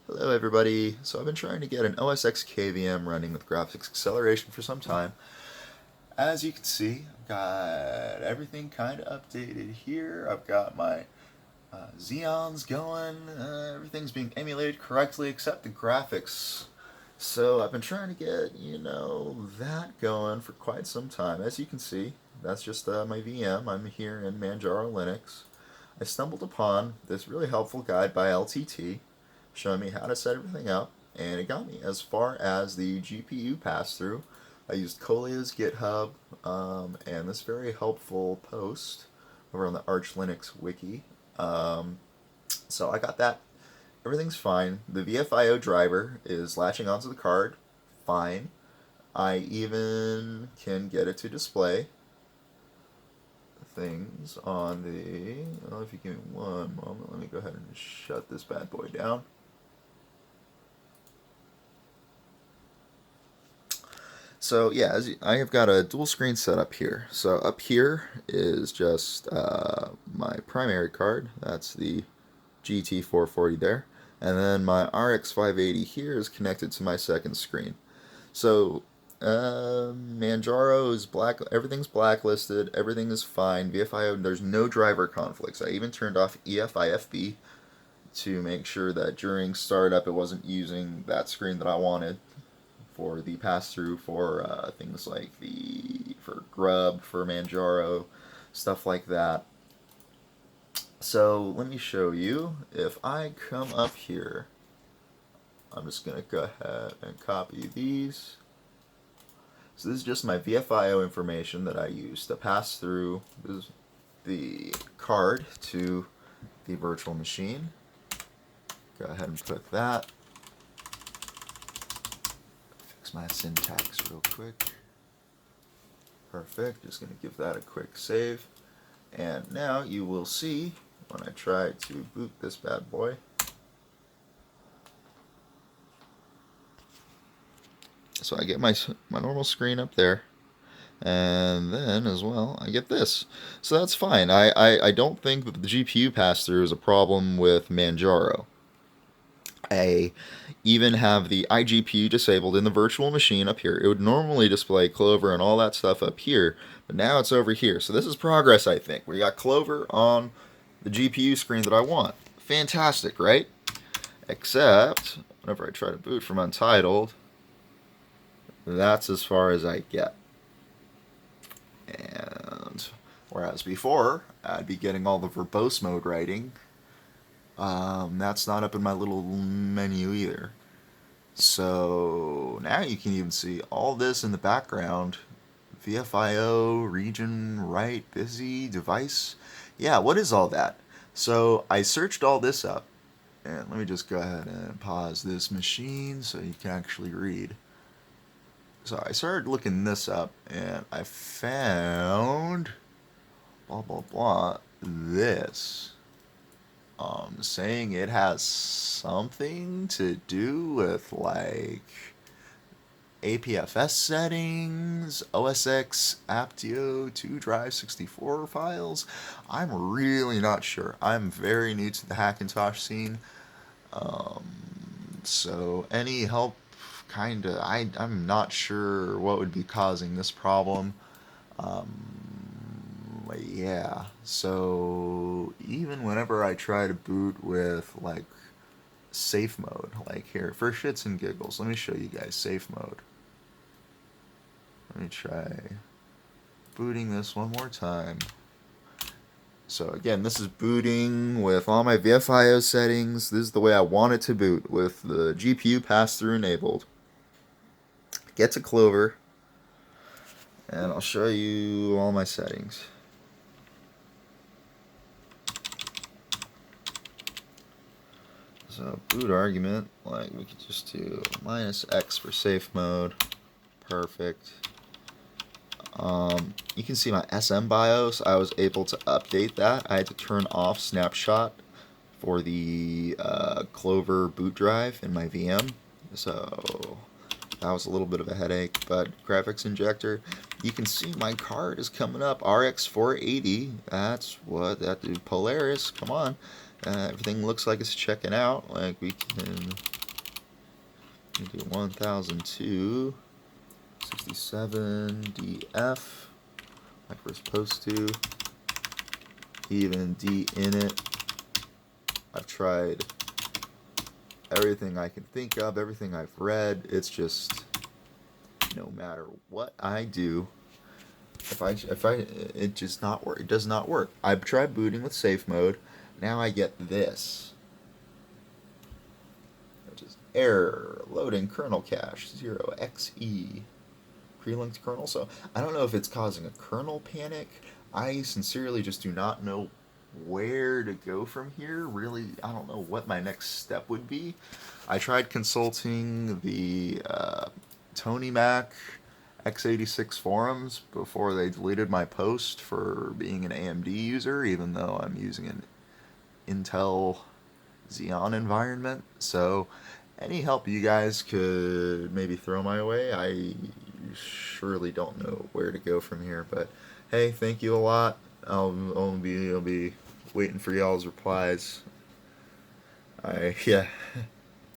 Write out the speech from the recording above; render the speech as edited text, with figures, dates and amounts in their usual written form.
Hello everybody. So I've been trying to get an OSX-KVM running with graphics acceleration for some time. As you can see, I've got everything kind of updated here. I've got my Xeons going. Everything's being emulated correctly except the graphics. So I've been trying to get, that going for quite some time. As you can see, that's just my VM. I'm here in Manjaro Linux. I stumbled upon this really helpful guide by LTT showing me how to set everything up, and it got me as far as the GPU pass-through. I used Kolia's GitHub and this very helpful post over on the Arch Linux wiki. So I got that. Everything's fine. The VFIO driver is latching onto the card. Fine. I even can get it to display things on the... Well, if you give me one moment, let me go ahead and shut this bad boy down. So yeah, I have got a dual screen set up here. So up here is just my primary card. That's the GT440 there. And then my RX580 here is connected to my second screen. So Manjaro is black. Everything's blacklisted. Everything is fine. VFIO, there's no driver conflicts. I even turned off EFIFB to make sure that during startup it wasn't using that screen that I wanted for the pass-through for things like for Grub, for Manjaro, stuff like that. So let me show you. If I come up here, I'm just going to go ahead and copy these. So this is just my VFIO information that I use to pass through the card to the virtual machine. Go ahead and put that. My syntax real quick. Perfect. Just going to give that a quick save. And now you will see when I try to boot this bad boy. So I get my normal screen up there. And then as well, I get this. So that's fine. I don't think that the GPU pass-through is a problem with Manjaro. I even have the iGPU disabled in the virtual machine up here. It would normally display Clover and all that stuff up here, but now it's over here. So this is progress, I think. We got Clover on the GPU screen that I want. Fantastic, right? Except, whenever I try to boot from Untitled, that's as far as I get. And whereas before, I'd be getting all the verbose mode writing. That's not up in my little menu either. So now you can even see all this in the background. VFIO, region, right, busy, device. Yeah, what is all that? So I searched all this up. And let me just go ahead and pause this machine so you can actually read. So I started looking this up and I found blah blah blah this. Saying it has something to do with like APFS settings, OSX Aptio 2 Drive 64 files. I'm really not sure. I'm very new to the Hackintosh scene. So any help, kinda, I'm not sure what would be causing this problem. Yeah, so even whenever I try to boot with like safe mode, like here, for shits and giggles, let me show you guys safe mode. Let me try booting this one more time. So again, this is booting with all my VFIO settings. This is the way I want it to boot with the GPU pass-through enabled. Get to Clover, and I'll show you all my settings. So boot argument, like we could just do -X for safe mode. Perfect. You can see my smbios. I was able to update that. I had to turn off snapshot for the Clover boot drive in my VM. So that was a little bit of a headache, but graphics injector, you can see my card is coming up, RX480. That's what that dude, Polaris, come on. Everything looks like it's checking out. Like we can do 1002 67 df like we're supposed to. Even d init. I've tried everything I can think of, everything I've read. It's just no matter what I do, it just not work. It does not work. I've tried booting with safe mode. Now I get this, which is error loading kernel cache 0xe pre-linked kernel. So I don't know if it's causing a kernel panic. I sincerely just do not know where to go from here. Really, I don't know what my next step would be. I tried consulting the Tony Mac x86 forums before they deleted my post for being an AMD user, even though I'm using an Intel Xeon environment. So any help you guys could maybe throw my way, I surely don't know where to go from here. But hey, thank you a lot. I'll be waiting for y'all's replies. Yeah.